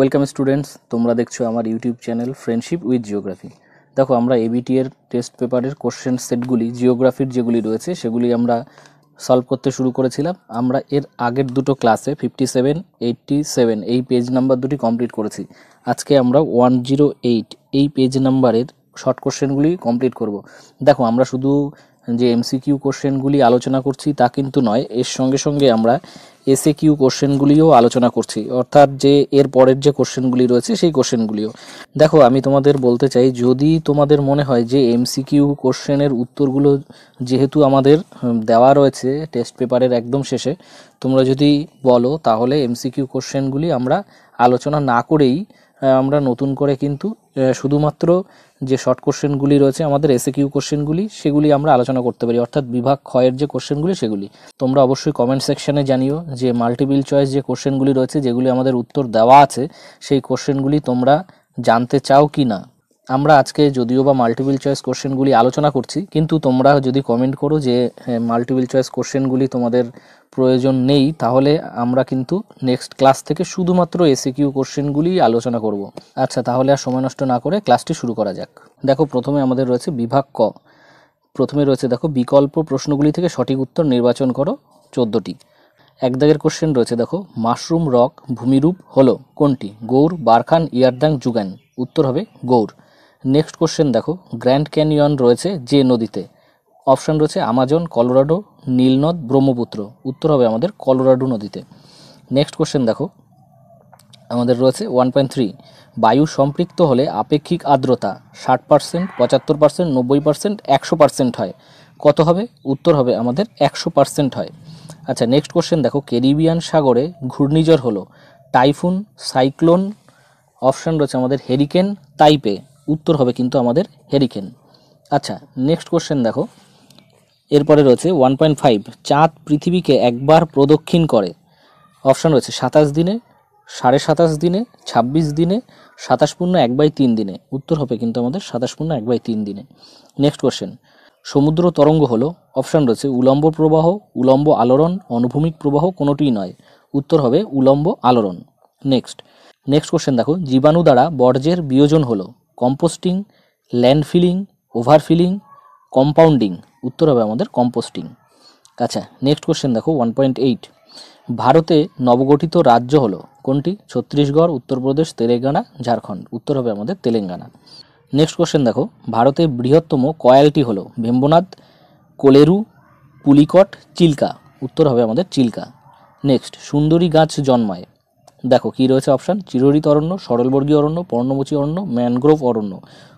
Welcome students, তোমরা দেখছো আমার YouTube channel friendship with geography. দেখো, আমরা এবিটি এর টেস্ট পেপারের কোশ্চেন সেটগুলি, জিওগ্রাফির যেগুলি রয়েছে সেগুলি আমরা সলভ করতে শুরু করেছিলাম। আমরা এর আগের দুটো ক্লাসে 57, 87 এই পেজ নাম্বার দুটি কমপ্লিট করেছি। আজকে আমরা 108 এই পেজ নাম্বারের শর্ট কোশ্চেনগুলি কমপ্লিট করব। দেখো, আমরা শুধু যে এমসিকিউ কোশ্চেনগুলি আলোচনা করছি তা কিন্তু নয়, এর সঙ্গে সঙ্গে আমরা এসএকিউ কোশ্চেনগুলিও আলোচনা করছি, অর্থাৎ যে এর পরের যে কোশ্চেনগুলি রয়েছে সেই কোশ্চেনগুলিও। দেখো, আমি তোমাদের বলতে চাই, যদি তোমাদের মনে হয় যে এমসিকিউ কোশ্চেনের উত্তরগুলো যেহেতু আমাদের দেওয়া রয়েছে টেস্ট পেপারের একদম শেষে, তোমরা যদি বলো তাহলে এমসিকিউ কোশ্চেনগুলি আমরা আলোচনা না করেই আমরা নতুন করে কিন্তু শুধুমাত্র যে শর্ট কোশ্চেনগুলি রয়েছে আমাদের এসএকিউ কোশ্চেনগুলি, সেগুলি আমরা আলোচনা করতে পারি, অর্থাৎ বিভাগ ক্ষয়ের যে কোশ্চেনগুলি সেগুলি। তোমরা অবশ্যই কমেন্ট সেকশনে জানিও যে মাল্টিপল চয়েস যে কোশ্চেনগুলি রয়েছে, যেগুলি আমাদের উত্তর দেওয়া আছে, সেই কোশ্চেনগুলি তোমরা জানতে চাও কি না। আমরা আজকে যদিও বা মাল্টিপল চয়েস কোশ্চেনগুলি আলোচনা করছি, কিন্তু তোমরা যদি কমেন্ট করো যে মাল্টিপল চয়েস কোশ্চেনগুলি তোমাদের প্রয়োজন নেই, তাহলে আমরা কিন্তু নেক্সট ক্লাস থেকে শুধুমাত্র এসএকিউ কোশ্চেনগুলি আলোচনা করব। আচ্ছা, তাহলে আর সময় নষ্ট না করে ক্লাসটি শুরু করা যাক। দেখো, প্রথমে আমাদের রয়েছে বিভাগ ক। প্রথমে রয়েছে, দেখো, বিকল্প প্রশ্নগুলি থেকে সঠিক উত্তর নির্বাচন করো 14টি। এক দাগের কোশ্চেন রয়েছে, দেখো, মাশরুম রক ভূমিরূপ হলো কোনটি? Gour, barchan, yardang, zeugen. উত্তর হবে গৌর। নেক্সট কোশ্চেন দেখো, গ্র্যান্ড ক্যানিয়ন রয়েছে যে নদীতে? অপশান রয়েছে আমাজন, কলোরাডো, নীলনদ, ব্রহ্মপুত্র। উত্তর হবে আমাদের কলোরাডো নদীতে। নেক্সট কোশ্চেন দেখো, আমাদের রয়েছে 1.3, বায়ু সম্পৃক্ত হলে আপেক্ষিক আর্দ্রতা 60%, 75%, 90%, 100% হয়। কত হবে? উত্তর হবে আমাদের 100% হয়। আচ্ছা, নেক্সট কোশ্চেন দেখো, ক্যারিবিয়ান সাগরে ঘূর্ণিঝড় হলো টাইফুন, সাইক্লোন। অপশান রয়েছে আমাদের হেরিকেন, তাইপে। উত্তর হবে কিন্তু আমাদের হেরিকেন। আচ্ছা, নেক্সট কোশ্চেন দেখো, এরপরে রয়েছে 1.5, চাঁদ পৃথিবীকে একবার প্রদক্ষিণ করে। অপশান রয়েছে 27 দিনে, 27.5 দিনে, 26 দিনে, 27.1/3 দিনে। উত্তর হবে কিন্তু আমাদের 27.1/3 দিনে। নেক্সট কোশ্চেন, সমুদ্র তরঙ্গ হলো? অপশান রয়েছে উলম্ব প্রবাহ, উলম্ব আলোড়ন, অনুভূমিক প্রবাহ, কোনোটিই নয়। উত্তর হবে উলম্ব আলোড়ন। নেক্সট কোশ্চেন দেখো, জীবাণু দ্বারা বর্জ্যের বিয়োজন হলো কম্পোস্টিং, ল্যান্ডফিলিং, ওভারফিলিং, কম্পাউন্ডিং। উত্তর হবে আমাদের কম্পোস্টিং। আচ্ছা, নেক্সট কোশ্চেন দেখো 1.8, ভারতে নবগঠিত রাজ্য হলো কোনটি? ছত্তিশগড়, উত্তরপ্রদেশ, তেলেঙ্গানা, ঝাড়খণ্ড। উত্তর হবে আমাদের তেলেঙ্গানা। নেক্সট কোশ্চেন দেখো, ভারতের বৃহত্তম কয়ালটি হলো ভেম্বনাদ, কোলেরু, পুলিকট, চিল্কা। উত্তর হবে আমাদের চিল্কা। নেক্সট, সুন্দরী গাছ জন্মায়? দেখো কি রয়েছে অপশান, চিরহরিত অরণ্য, সরলবর্গীয় অরণ্য, পর্ণমোচী অরণ্য, ম্যানগ্রোভ অরণ্য।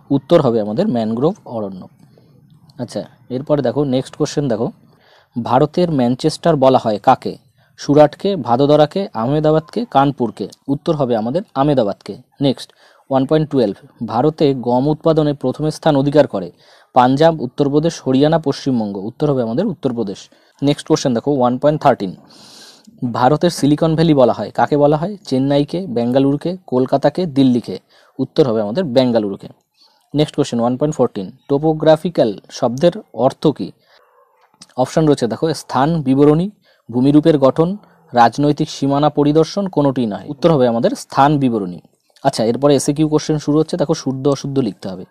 উত্তর হবে আমাদের ম্যানগ্রোভ অরণ্য। আচ্ছা, এরপরে দেখো নেক্সট কোশ্চেন দেখো, ভারতের ম্যানচেস্টার বলা হয় কাকে? সুরাটকে, ভাদোদরাকে, আহমেদাবাদকে, কানপুরকে। উত্তর হবে আমাদের আহমেদাবাদকে। নেক্সট 1.12, ভারতে গম উৎপাদনে প্রথম স্থান অধিকার করে পাঞ্জাব, উত্তরপ্রদেশ, হরিয়ানা, পশ্চিমবঙ্গ। উত্তর হবে আমাদের উত্তরপ্রদেশ। নেক্সট কোশ্চেন দেখো 1.13, ভারতের সিলিকন ভ্যালি বলা হয় কাকে? বলা হয় চেন্নাইকে, বেঙ্গালুরুকে, কলকাতাকে, দিল্লিকে। উত্তর হবে আমাদের বেঙ্গালুরুকে। নেক্সট কোশ্চেন 1.14, টোপোগ্রাফিক্যাল শব্দের অর্থ কী? অপশান রয়েছে দেখো, স্থান বিবরণী, ভূমিরূপের গঠন, রাজনৈতিক সীমানা পরিদর্শন, কোনোটি নয়। উত্তর হবে আমাদের স্থান বিবরণী। আচ্ছা, এরপরে এসএকিউ কোশ্চেন শুরু হচ্ছে। দেখো, শুদ্ধ অশুদ্ধ লিখতে হবে।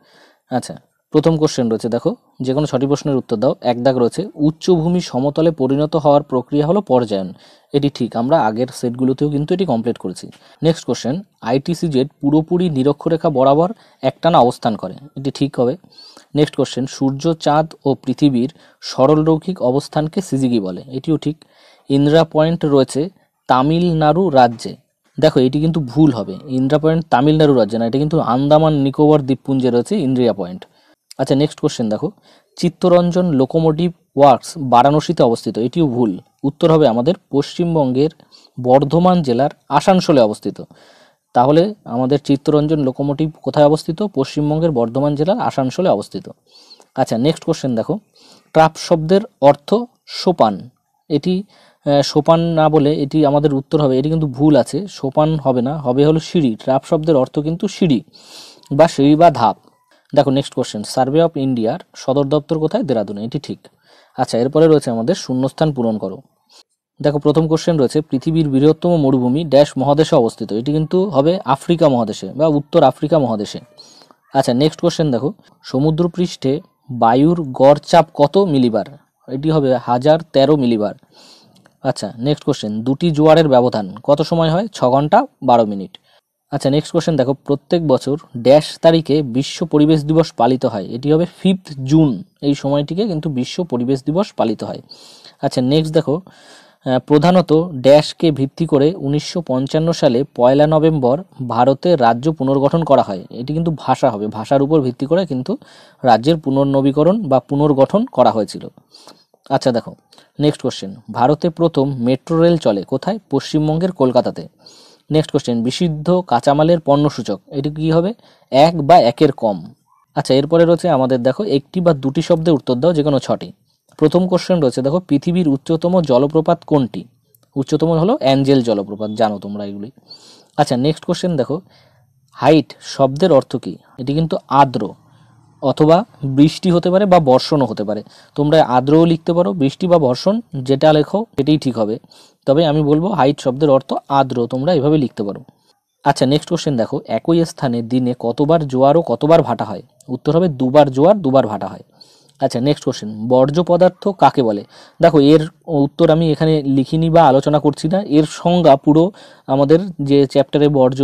আচ্ছা, প্রথম কোশ্চেন রয়েছে, দেখো, যে কোনো ছটি প্রশ্নের উত্তর দাও। এক দাগ রয়েছে, উচ্চভূমি সমতলে পরিণত হওয়ার প্রক্রিয়া হলো পর্যায়ন। এটি ঠিক, আমরা আগের সেটগুলোতেও কিন্তু এটি কমপ্লিট করেছি। নেক্সট কোশ্চেন, আইটিসিজেড পুরোপুরি নিরক্ষরেখা বরাবর একটানা অবস্থান করে। এটি ঠিক হবে। নেক্সট কোশ্চেন, সূর্য, চাঁদ ও পৃথিবীর সরলরৈখিক অবস্থানকে সিজিগি বলে। এটিও ঠিক। ইন্দ্রা পয়েন্ট রয়েছে তামিলনাড়ু রাজ্যে। দেখো, এটি কিন্তু ভুল হবে, ইন্দ্রা পয়েন্ট তামিলনাড়ু রাজ্যে না, এটা কিন্তু আন্দামান নিকোবর দ্বীপপুঞ্জে রয়েছে ইন্দ্রিয়া পয়েন্ট। আচ্ছা, নেক্সট কোশ্চেন দেখো, চিত্তরঞ্জন লোকোমোটিভ ওয়ার্কস বারাণসীতে অবস্থিত। এটিও ভুল। উত্তর হবে আমাদের পশ্চিমবঙ্গের বর্ধমান জেলার আসানসোলে অবস্থিত। তাহলে আমাদের চিত্তরঞ্জন লোকোমোটিভ কোথায় অবস্থিত? পশ্চিমবঙ্গের বর্ধমান জেলার আসানসোলে অবস্থিত। আচ্ছা, নেক্সট কোশ্চেন দেখো, ট্রাপ শব্দের অর্থ সোপান। এটি সোপান না বলে এটি আমাদের উত্তর হবে, এটি কিন্তু ভুল আছে, সোপান হবে না, হবে হলো সিঁড়ি। ট্রাপ শব্দের অর্থ কিন্তু সিঁড়ি বা সিঁড়ি বা ধাপ। দেখো নেক্সট কোশ্চেন, সার্ভে অফ ইন্ডিয়ার সদর দপ্তর কোথায়? দেরাদুনে। এটি ঠিক। আচ্ছা, এরপরে রয়েছে আমাদের শূন্যস্থান পূরণ করো। দেখো প্রথম কোশ্চেন রয়েছে, পৃথিবীর বৃহত্তম মরুভূমি ড্যাশ মহাদেশে অবস্থিত। এটি কিন্তু হবে আফ্রিকা মহাদেশে বা উত্তর আফ্রিকা মহাদেশে। আচ্ছা নেক্সট কোশ্চেন দেখো, সমুদ্রপৃষ্ঠে বায়ুর গড় চাপ কত মিলিবার? এটি হবে 1013 মিলিবার। আচ্ছা নেক্সট কোশ্চেন, দুটি জোয়ারের ব্যবধান কত সময় হয়? 6 ঘন্টা 12 মিনিট। আচ্ছা নেক্সট কোশ্চেন দেখো, প্রত্যেক বছর ড্যাশ তারিখে বিশ্ব পরিবেশ দিবস পালিত হয়? এটি হবে 5 জুন। এই সময়টিকে কিন্তু বিশ্ব পরিবেশ দিবস পালিত হয়। আচ্ছা নেক্সট দেখো, প্রধানত ড্যাশকে ভিত্তি করে 1955 সালে 1 নভেম্বর ভারতে রাজ্য পুনর্গঠন করা হয়? এটি কিন্তু ভাষা হবে, ভাষার উপর ভিত্তি করে কিন্তু রাজ্যের পুনর্নবীকরণ বা পুনর্গঠন করা হয়েছিল। আচ্ছা দেখো নেক্সট কোশ্চেন, ভারতে প্রথম মেট্রো রেল চলে কোথায়? পশ্চিমবঙ্গের কলকাতাতে। নেক্সট কোশ্চেন, বিশুদ্ধ কাঁচামালের পণ্যসূচক এটি কি হবে? 1 বা 1-এর কম। আচ্ছা এরপরে রয়েছে আমাদের, দেখো একটি বা দুটি শব্দে উত্তর দাও, যে কোনো 6টি। প্রথম কোশ্চেন রয়েছে, দেখো পৃথিবীর উচ্চতম জলপ্রপাত কোনটি? উচ্চতম হলো অ্যাঞ্জেল জলপ্রপাত, জানো তোমরা এগুলি। আচ্ছা নেক্সট কোশ্চেন দেখো, হাইট শব্দের অর্থ কী? এটি কিন্তু আর্দ্র, অথবা বৃষ্টি হতে পারে বা বর্ষণও হতে পারে। তোমরা আর্দ্রও লিখতে পারো, বৃষ্টি বা বর্ষণ যেটা লেখো এটাই ঠিক হবে। তবে আমি বলবো হাইট শব্দের অর্থ আর্দ্র, তোমরা এভাবে লিখতে পারো। আচ্ছা নেক্সট কোশ্চেন দেখো, একই স্থানে দিনে কতবার জোয়ার ও কতবার ভাটা হয়? উত্তর হবে 2বার জোয়ার 2বার ভাটা হয়। আচ্ছা নেক্সট কোশ্চেন, বর্জ্য পদার্থ কাকে বলে? দেখো এর উত্তর আমি এখানে লিখিনি বা আলোচনা করছি না, এর সংজ্ঞা পুরো আমাদের যে চ্যাপ্টারে বর্জ্য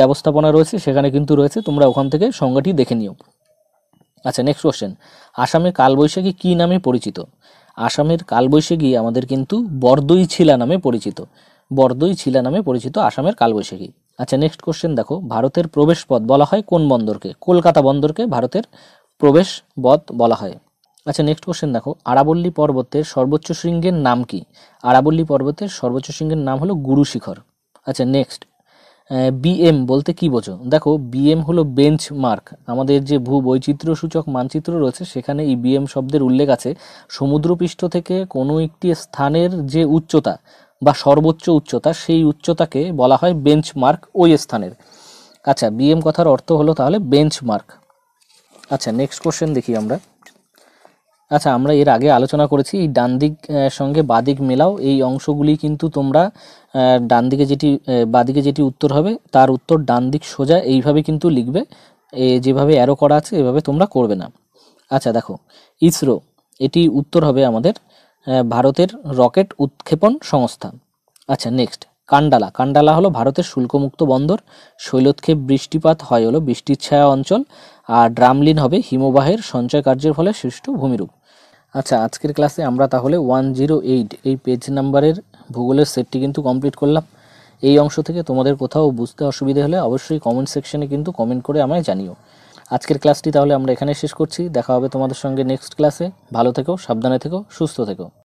ব্যবস্থাপনা রয়েছে সেখানে কিন্তু রয়েছে, তোমরা ওখান থেকে সংজ্ঞাটি দেখে নিও। আচ্ছা নেক্সট কোশ্চেন, আসামে কালবৈশাখী কী নামে পরিচিত? আসামের কালবৈশাখী আমাদের কিন্তু বরদই ছিলা নামে পরিচিত। বরদই ছিলা নামে পরিচিত আসামের কালবৈশাখী। আচ্ছা নেক্সট কোশ্চেন দেখো, ভারতের প্রবেশপথ বলা হয় কোন বন্দরকে? কলকাতা বন্দরকে ভারতের প্রবেশ পথ বলা হয়। আচ্ছা নেক্সট কোশ্চেন দেখো, আরাবল্লী পর্বতের সর্বোচ্চ শৃঙ্গের নাম কি? আরাবল্লী পর্বতের সর্বোচ্চ শৃঙ্গের নাম হলো গুরু শিখর। আচ্ছা নেক্সট, বিএম বলতে কি বোঝো? দেখো বিএম হলো বেঞ্চ মার্ক। আমাদের যে ভূ বৈচিত্র্য সূচক মানচিত্র রয়েছে সেখানে এই বিএম শব্দের উল্লেখ আছে। সমুদ্রপৃষ্ঠ থেকে কোনো একটি স্থানের যে উচ্চতা বা সর্বোচ্চ উচ্চতা, সেই উচ্চতাকে বলা হয় বেঞ্চ মার্ক ওই স্থানের। আচ্ছা বিএম কথার অর্থ হলো তাহলে বেঞ্চ মার্ক। আচ্ছা নেক্সট কোশ্চেন দেখি আমরা। আচ্ছা আমরা এর আগে আলোচনা করেছি এই ডান দিক সঙ্গে বাদিক মেলাও, এই অংশগুলি কিন্তু তোমরা ডান দিকে যেটি বাদিকে যেটি উত্তর হবে তার উত্তর ডান দিক সোজা এইভাবে কিন্তু লিখবে, যেভাবে অ্যারো করা আছে এভাবে তোমরা করবে না। আচ্ছা দেখো, ইসরো এটি উত্তর হবে আমাদের ভারতের রকেট উৎক্ষেপণ সংস্থা। আচ্ছা নেক্সট, কান্ডালা। কান্ডালা হলো ভারতের শুল্কমুক্ত বন্দর। শৈলোৎক্ষেপ বৃষ্টিপাত হয় হলো বৃষ্টির ছায়া অঞ্চল। আর ড্রামলিন হবে হিমবাহের সঞ্চয় কার্যের ফলে সৃষ্ট ভূমিরূপ। আচ্ছা আজকের ক্লাসে আমরা তাহলে 108 এই পেজ নাম্বারের ভূগোলের সেটটি কিন্তু কমপ্লিট করলাম। এই অংশ থেকে তোমাদের কোথাও বুঝতে অসুবিধা হলে অবশ্যই কমেন্ট সেকশনে কিন্তু কমেন্ট করে আমায় জানিও। আজকের ক্লাসটি তাহলে আমরা এখানে শেষ করছি, দেখা হবে তোমাদের সঙ্গে নেক্সট ক্লাসে। ভালো থেকো, সাবধানে থেকো, সুস্থ থেকো।